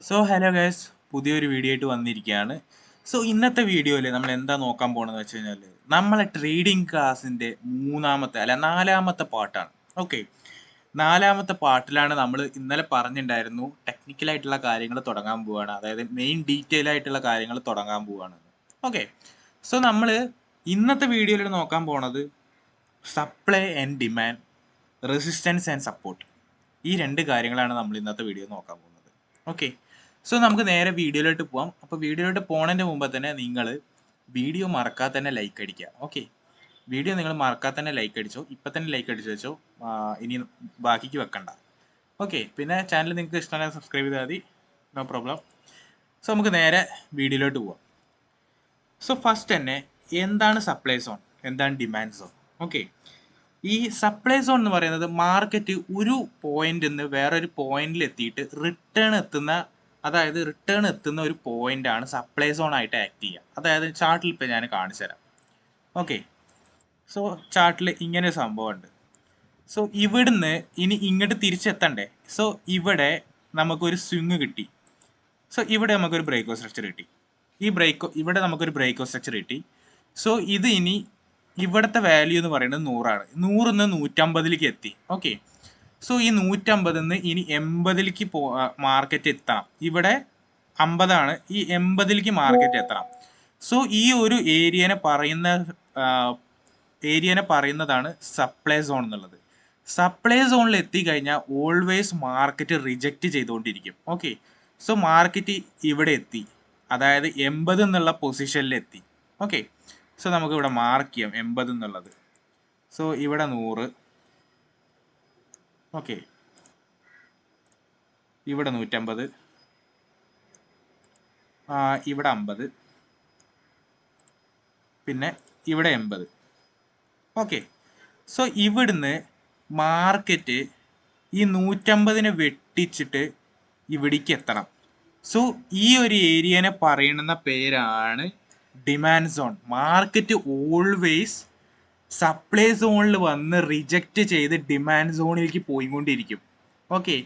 Hello guys, പുതിയൊരു video ആയിട്ട് വന്നിരിക്കുകയാണ്. ഇന്നത്തെ വീഡിയോയിൽ നമ്മൾ എന്താ നോക്കാൻ പോകണമെന്ന് വെച്ച് കഴിഞ്ഞാൽ നമ്മളെ ട്രേഡിംഗ് ക്ലാസ്സിൻ്റെ നാലാമത്തെ പാർട്ടാണ്. ഓക്കെ, നാലാമത്തെ പാർട്ടിലാണ് നമ്മൾ ഇന്നലെ പറഞ്ഞിട്ടുണ്ടായിരുന്നു ടെക്നിക്കലായിട്ടുള്ള കാര്യങ്ങൾ തുടങ്ങാൻ പോവുകയാണ്, അതായത് മെയിൻ ഡീറ്റെയിൽ ആയിട്ടുള്ള കാര്യങ്ങൾ തുടങ്ങാൻ പോവുകയാണ്. ഓക്കെ, നമ്മൾ ഇന്നത്തെ വീഡിയോയിൽ നോക്കാൻ പോണത് supply and demand, resistance and support. ഈ രണ്ട് കാര്യങ്ങളാണ് നമ്മൾ ഇന്നത്തെ വീഡിയോ നോക്കാൻ പോകുന്നത്. ഓക്കെ, നമുക്ക് നേരെ വീഡിയോയിലോട്ട് പോവാം. അപ്പോൾ വീഡിയോയിലോട്ട് പോണതിൻ്റെ മുമ്പ് തന്നെ നിങ്ങൾ വീഡിയോ മറക്കാതെ തന്നെ ലൈക്ക് അടിക്കുക. ഓക്കെ, വീഡിയോ നിങ്ങൾ മറക്കാതെ തന്നെ ലൈക്ക് അടിച്ചോ, ഇപ്പം തന്നെ ലൈക്ക് അടിച്ചു വെച്ചോ, ഇനി ബാക്കിക്ക് വെക്കണ്ട. ഓക്കെ, പിന്നെ ചാനൽ നിങ്ങൾക്ക് ഇഷ്ടമായ സബ്സ്ക്രൈബ് ചെയ്താൽ മതി, നോ പ്രോബ്ലം. നമുക്ക് നേരെ വീഡിയോയിലോട്ട് പോവാം. ഫസ്റ്റ് തന്നെ എന്താണ് സപ്ലൈ സോൺ, എന്താണ് ഡിമാൻഡ് സോൺ? ഓക്കെ, ഈ സപ്ലൈ സോൺ എന്ന് പറയുന്നത് മാർക്കറ്റ് ഒരു പോയിന്റ് നിന്ന് വേറൊരു പോയിന്റിൽ എത്തിയിട്ട് റിട്ടേൺ എത്തുന്ന ഒരു പോയിന്റ് ആണ് സപ്ലൈ സോൺ ആയിട്ട് ആക്ട് ചെയ്യുക. അതായത് ചാർട്ടിൽ ഇപ്പം ഞാൻ കാണിച്ചു തരാം. ഓക്കെ, ചാർട്ടിൽ ഇങ്ങനെ ഒരു സംഭവമുണ്ട്. ഇവിടുന്ന് ഇനി ഇങ്ങോട്ട് തിരിച്ചെത്തണ്ടേ. ഇവിടെ നമുക്കൊരു സ്വിങ് കിട്ടി. ഇവിടെ നമുക്കൊരു ബ്രേക്കോ സ്ട്രക്ചർ കിട്ടി. ഇവിടെ നമുക്കൊരു ബ്രേക്കോ സ്ട്രക്ചർ കിട്ടി. ഇത് ഇനി ഇവിടുത്തെ വാല്യൂ എന്ന് പറയുന്നത് 100 ആണ്. 100 നിന്ന് 150ലേക്ക് എത്തി. ഓക്കെ, ഈ 150 നിന്ന് ഇനി 80ലേക്ക് മാർക്കറ്റ് എത്തണം. ഇവിടെ 50 ആണ്, ഈ 80ലേക്ക് മാർക്കറ്റ് എത്തണം. ഈ ഒരു ഏരിയനെ പറയുന്നതാണ് സപ്ലൈ സോൺ എന്നുള്ളത്. സപ്ലൈ സോണിൽ എത്തിക്കഴിഞ്ഞാൽ ഓൾവേസ് മാർക്കറ്റ് റിജക്റ്റ് ചെയ്തുകൊണ്ടിരിക്കും. ഓക്കെ, മാർക്കറ്റ് ഇവിടെ എത്തി, അതായത് 80 എന്നുള്ള പൊസിഷനിൽ എത്തി. ഓക്കെ, നമുക്ക് ഇവിടെ മാർക്ക് ചെയ്യാം 80 എന്നുള്ളത്. ഇവിടെ 100. ഓക്കെ, ഇവിടെ 150, ഇവിടെ 50, പിന്നെ ഇവിടെ 80. ഓക്കെ, ഇവിടുന്ന് മാർക്കറ്റ് ഈ 150നെ വെട്ടിച്ചിട്ട് ഇവിടേക്ക് എത്തണം. ഈ ഒരു ഏരിയനെ പറയുന്ന പേരാണ് demand zone. Market always supply സോണിൽ വന്ന് റിജക്റ്റ് ചെയ്ത് ഡിമാൻഡ് സോണിലേക്ക് പോയിക്കൊണ്ടിരിക്കും. ഓക്കെ,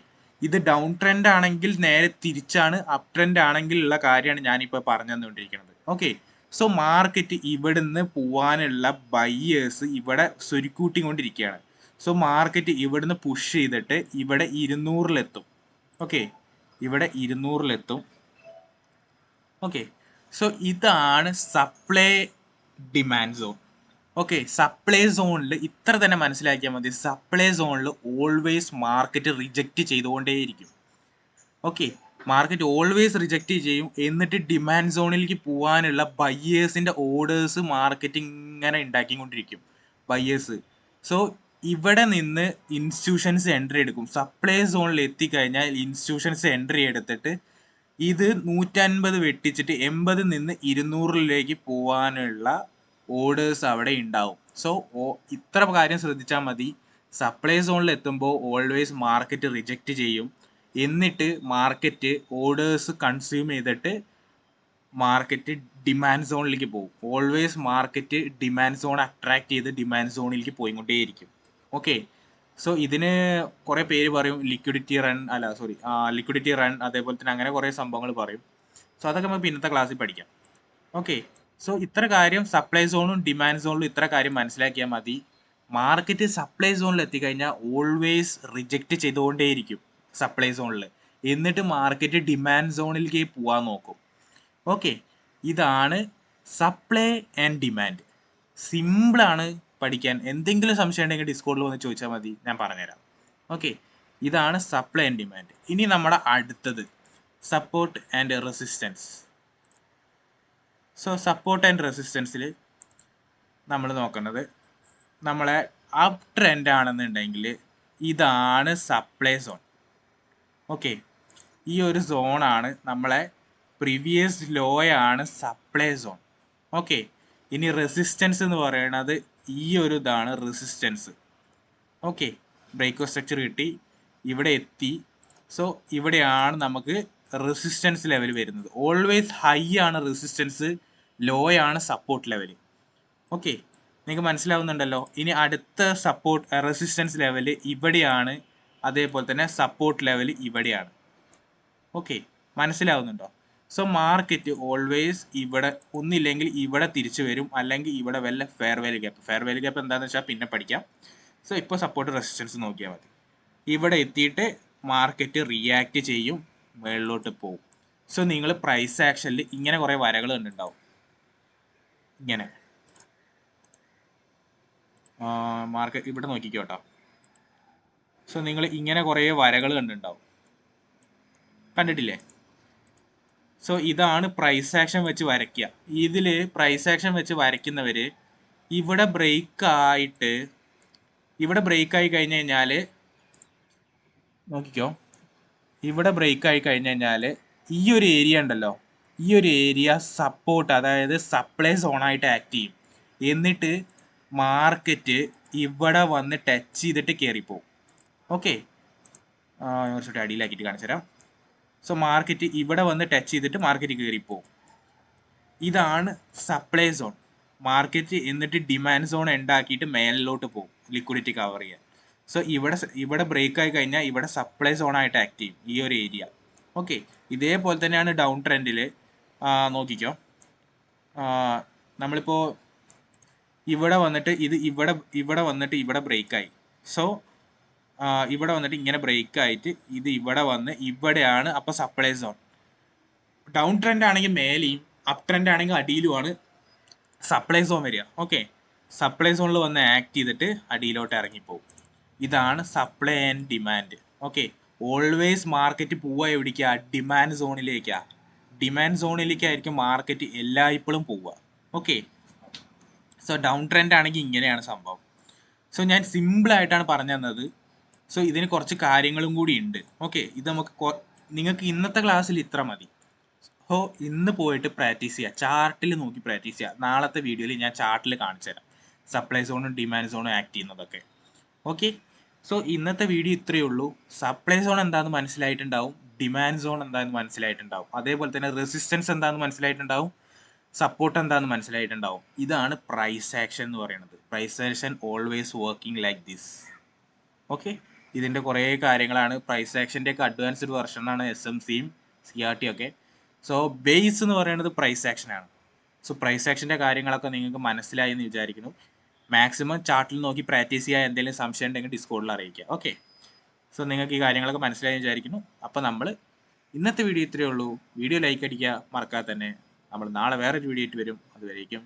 ഇത് ഡൗൺ ട്രെൻഡ് ആണെങ്കിൽ നേരെ തിരിച്ചാണ്, അപ് ട്രെൻഡ് ആണെങ്കിൽ ഉള്ള കാര്യമാണ് ഞാനിപ്പോൾ പറഞ്ഞു തന്നുകൊണ്ടിരിക്കുന്നത്. ഓക്കെ, മാർക്കറ്റ് ഇവിടുന്ന് പോവാനുള്ള ബയ്യേഴ്സ് ഇവിടെ സ്വരുക്കൂട്ടിക്കൊണ്ടിരിക്കുകയാണ്. മാർക്കറ്റ് ഇവിടുന്ന് പുഷ് ചെയ്തിട്ട് ഇവിടെ 200-ലെത്തും. ഓക്കെ, ഇവിടെ 200-ലെത്തും. ഓക്കെ, ഇതാണ് supply demand zone. Okay, supply സോണിൽ ഇത്ര തന്നെ മനസ്സിലാക്കിയാൽ മതി. സപ്ലൈ സോണിൽ ഓൾവേസ് മാർക്കറ്റ് റിജക്റ്റ് ചെയ്തുകൊണ്ടേയിരിക്കും. ഓക്കെ, മാർക്കറ്റ് ഓൾവേസ് റിജക്റ്റ് ചെയ്യും. എന്നിട്ട് ഡിമാൻഡ് സോണിലേക്ക് പോകാനുള്ള ബയ്യേഴ്സിൻ്റെ ഓർഡേഴ്സ് മാർക്കറ്റ് ഇങ്ങനെ ഉണ്ടാക്കിക്കൊണ്ടിരിക്കും. ബയ്യേഴ്സ് ഇവിടെ നിന്ന് ഇൻസ്റ്റിറ്റ്യൂഷൻസ് എൻട്രി എടുക്കും. സപ്ലൈ സോണിൽ എത്തിക്കഴിഞ്ഞാൽ ഇൻസ്റ്റിറ്റ്യൂഷൻസ് എൻട്രി എടുത്തിട്ട് ഇത് 150 വെട്ടിച്ചിട്ട് 80 നിന്ന് 200ലേക്ക് പോകാനുള്ള ഓർഡേഴ്സ് അവിടെ ഉണ്ടാവും. ഇത്ര കാര്യം ശ്രദ്ധിച്ചാൽ മതി. സപ്ലൈ സോണിൽ എത്തുമ്പോൾ ഓൾവേസ് മാർക്കറ്റ് റിജക്റ്റ് ചെയ്യും. എന്നിട്ട് മാർക്കറ്റ് ഓർഡേഴ്സ് കൺസ്യൂം ചെയ്തിട്ട് മാർക്കറ്റ് ഡിമാൻഡ് സോണിലേക്ക് പോകും. Always market demand zone attract ചെയ്ത് ഡിമാൻഡ് സോണിലേക്ക് പോയിക്കൊണ്ടേയിരിക്കും. ഓക്കെ, ഇതിന് കുറേ പേര് പറയും, ലിക്വിഡിറ്റി റൺ, അതേപോലെ തന്നെ അങ്ങനെ കുറേ സംഭവങ്ങൾ പറയും. അതൊക്കെ നമുക്ക് ഇന്നത്തെ ക്ലാസ്സിൽ പഠിക്കാം. ഓക്കെ, ഇത്ര കാര്യം സപ്ലൈ സോണും ഡിമാൻഡ് സോണിലും ഇത്ര കാര്യം മനസ്സിലാക്കിയാൽ മതി. മാർക്കറ്റ് സപ്ലൈ സോണിൽ എത്തിക്കഴിഞ്ഞാൽ ഓൾവേസ് റിജക്റ്റ് ചെയ്തുകൊണ്ടേയിരിക്കും സപ്ലൈ സോണിൽ. എന്നിട്ട് മാർക്കറ്റ് ഡിമാൻഡ് സോണിലേക്ക് പോകാൻ നോക്കും. ഓക്കെ, ഇതാണ് സപ്ലൈ ആൻഡ് ഡിമാൻഡ്. സിമ്പിളാണ് പഠിക്കാൻ. എന്തെങ്കിലും സംശയം ഉണ്ടെങ്കിൽ ഡിസ്കോഡിൽ വന്ന് ചോദിച്ചാൽ മതി, ഞാൻ പറഞ്ഞുതരാം. ഓക്കെ, ഇതാണ് സപ്ലൈ ആൻഡ് ഡിമാൻഡ്. ഇനി നമ്മുടെ അടുത്തത് support and resistance. Support and റെസിസ്റ്റൻസിൽ നമ്മൾ നോക്കുന്നത്, നമ്മളെ അപ് ട്രെൻഡ് ആണെന്നുണ്ടെങ്കിൽ ഇതാണ് സപ്ലൈ സോൺ. ഓക്കെ, ഈ ഒരു സോണാണ് നമ്മളെ പ്രീവിയസ് ലോയാണ് സപ്ലൈ സോൺ. ഓക്കെ, ഇനി റെസിസ്റ്റൻസ് എന്ന് പറയുന്നത് ഈ ഒരു ഇതാണ് റെസിസ്റ്റൻസ്. ഓക്കെ, ബ്രേക്കോ സ്ട്രക്ചർ കിട്ടി, ഇവിടെ എത്തി. ഇവിടെയാണ് നമുക്ക് റെസിസ്റ്റൻസ് ലെവൽ വരുന്നത്. ഓൾവേസ് ഹൈ ആണ് റെസിസ്റ്റൻസ്, ലോ ആണ് സപ്പോർട്ട് ലെവൽ. ഓക്കെ, നിങ്ങൾക്ക് മനസ്സിലാവുന്നുണ്ടല്ലോ. ഇനി അടുത്ത റെസിസ്റ്റൻസ് ലെവൽ ഇവിടെയാണ്, അതേപോലെ തന്നെ സപ്പോർട്ട് ലെവൽ ഇവിടെയാണ്. ഓക്കെ, മനസ്സിലാവുന്നുണ്ടോ? സോ മാർക്കറ്റ് ഓൾവേസ് ഇവിടെ ഒന്നില്ലെങ്കിൽ ഇവിടെ തിരിച്ചു വരും, അല്ലെങ്കിൽ ഇവിടെ വല്ല ഫെയർ വാല്യൂ ഗ്യാപ്പ് എന്താണെന്ന് വെച്ചാൽ പിന്നെ പഠിക്കാം. സോ ഇപ്പോൾ സപ്പോർട്ട് റെസിസ്റ്റൻസ് നോക്കിയാൽ മതി. ഇവിടെ എത്തിയിട്ട് മാർക്കറ്റ് റിയാക്ട് ചെയ്യും, മുകളിലോട്ട് പോകും. സോ നിങ്ങൾ പ്രൈസ് ആക്ഷനിൽ ഇങ്ങനെ കുറേ വരകൾ കണ്ടിട്ടുണ്ടാവും. ഇങ്ങനെ മാർക്കറ്റ് ഇവിടെ നോക്കിക്കോട്ടോ. സോ നിങ്ങൾ ഇങ്ങനെ കുറേ വരകൾ കണ്ടിട്ടുണ്ടാവും, കണ്ടിട്ടില്ലേ? സോ ഇതാണ് പ്രൈസ് ആക്ഷൻ വെച്ച് വരയ്ക്കുക. ഇതിൽ പ്രൈസ് ആക്ഷൻ വെച്ച് വരയ്ക്കുന്നവർ ഇവിടെ ബ്രേക്ക് ആയി കഴിഞ്ഞ് കഴിഞ്ഞാൽ നോക്കിക്കോ, ഇവിടെ ബ്രേക്ക് ആയി കഴിഞ്ഞ് കഴിഞ്ഞാൽ ഈ ഒരു ഏരിയ ഉണ്ടല്ലോ, ഈ ഒരു ഏരിയ സപ്പോർട്ട്, അതായത് സപ്ലൈ സോണായിട്ട് ആക്ട് ചെയ്യും. എന്നിട്ട് മാർക്കറ്റ് ഇവിടെ വന്ന് ടച്ച് ചെയ്തിട്ട് കയറിപ്പോവും. ഓക്കെ, കുറച്ചിട്ട് അടിയിലാക്കിയിട്ട് കാണിച്ചു തരാം. സോ മാർക്കറ്റ് ഇവിടെ വന്ന് ടച്ച് ചെയ്തിട്ട് മാർക്കറ്റ് കയറിപ്പോവും. ഇതാണ് സപ്ലൈ സോൺ. മാർക്കറ്റ് എന്നിട്ട് ഡിമാൻഡ് സോൺ ഉണ്ടാക്കിയിട്ട് മേലിലോട്ട് പോകും ലിക്വിഡിറ്റി കവർ ചെയ്യാൻ. സോ ഇവിടെ ബ്രേക്ക് ആയി കഴിഞ്ഞാൽ ഇവിടെ സപ്ലൈ സോൺ ആയിട്ട് ആക്ട് ചെയ്യും ഈ ഒരു ഏരിയ. ഓക്കെ, ഇതേപോലെ തന്നെയാണ് ഡൗൺ ട്രെൻഡിൽ. നോക്കിക്കോ, നമ്മളിപ്പോൾ ഇവിടെ വന്നിട്ട് ഇവിടെ വന്നിട്ട് ഇവിടെ ബ്രേക്ക് ആയി. സോ ഇവിടെ വന്നിട്ട് ഇങ്ങനെ ബ്രേക്ക് ആയിട്ട് ഇത് ഇവിടെ വന്ന് ഇവിടെയാണ് അപ്പോൾ സപ്ലൈ സോൺ. ഡൗൺ ട്രെൻഡ് ആണെങ്കിൽ മേലെയും അപ് ട്രെൻഡ് ആണെങ്കിൽ അടിയിലുമാണ് സപ്ലൈ സോൺ വരിക. ഓക്കെ, സപ്ലൈ സോണിൽ വന്ന് ആക്ട് ചെയ്തിട്ട് അടിയിലോട്ട് ഇറങ്ങിപ്പോകും. ഇതാണ് supply and demand. Okay, always market പോവുക എവിടേക്കാ? ഡിമാൻഡ് സോണിലേക്കാ. ഡിമാൻഡ് സോണിലേക്കായിരിക്കും മാർക്കറ്റ് എല്ലായ്പ്പോഴും പോവുക. ഓക്കെ, സോ ഡൗൺ ട്രെൻഡ് ആണെങ്കിൽ ഇങ്ങനെയാണ് സംഭവം. സോ ഞാൻ സിമ്പിളായിട്ടാണ് പറഞ്ഞു തന്നത്. സോ ഇതിന് കുറച്ച് കാര്യങ്ങളും കൂടി ഉണ്ട്. ഓക്കെ, ഇത് നിങ്ങൾക്ക് ഇന്നത്തെ ക്ലാസ്സിൽ ഇത്ര മതി. സോ ഇന്ന് പോയിട്ട് പ്രാക്ടീസ് ചെയ്യുക, ചാർട്ടിൽ നോക്കി പ്രാക്ടീസ് ചെയ്യുക. നാളത്തെ വീഡിയോയിൽ ഞാൻ ചാർട്ടിൽ കാണിച്ചു തരാം സപ്ലൈ സോണും ഡിമാൻഡ് സോണും ആക്ട് ചെയ്യുന്നതൊക്കെ. ഓക്കെ, സോ ഇന്നത്തെ വീഡിയോ ഇത്രയേ ഉള്ളൂ. സപ്ലൈ സോൺ എന്താണെന്ന് മനസ്സിലായിട്ടുണ്ടാവും, ഡിമാൻഡ് സോൺ എന്താണെന്ന് മനസ്സിലായിട്ടുണ്ടാവും, അതേപോലെ തന്നെ റെസിസ്റ്റൻസ് എന്താണെന്ന് മനസ്സിലായിട്ടുണ്ടാവും, സപ്പോർട്ട് എന്താണെന്ന് മനസ്സിലായിട്ടുണ്ടാവും. ഇതാണ് പ്രൈസ് ആക്ഷൻ എന്ന് പറയുന്നത്. Price action always working like this. Okay, ഇതിൻ്റെ കുറേ കാര്യങ്ങളാണ്. പ്രൈസ് ആക്ഷൻ്റെ ഒക്കെ അഡ്വാൻസ്ഡ് വെർഷനാണ് SMCയും CRT ഒക്കെ. സോ ബേസ് എന്ന് പറയുന്നത് പ്രൈസ് ആക്ഷനാണ്. സോ പ്രൈസ് ആക്ഷൻ്റെ കാര്യങ്ങളൊക്കെ നിങ്ങൾക്ക് മനസ്സിലായി എന്ന് വിചാരിക്കുന്നു. മാക്സിമം ചാർട്ടിൽ നോക്കി പ്രാക്ടീസ് ചെയ്യുക. എന്തെങ്കിലും സംശയം ഉണ്ടെങ്കിൽ ഡിസ്കോഡിൽ അറിയിക്കുക. ഓക്കെ, സോ നിങ്ങൾക്ക് ഈ കാര്യങ്ങളൊക്കെ മനസ്സിലായി വിചാരിക്കുന്നു. അപ്പോൾ നമ്മൾ ഇന്നത്തെ വീഡിയോ ഇത്രയേ ഉള്ളൂ. വീഡിയോ ലൈക്ക് അടിക്കുക മറക്കാതെ തന്നെ. നമ്മൾ നാളെ വേറൊരു വീഡിയോ ആയിട്ട് വരും. അതുവരേക്കും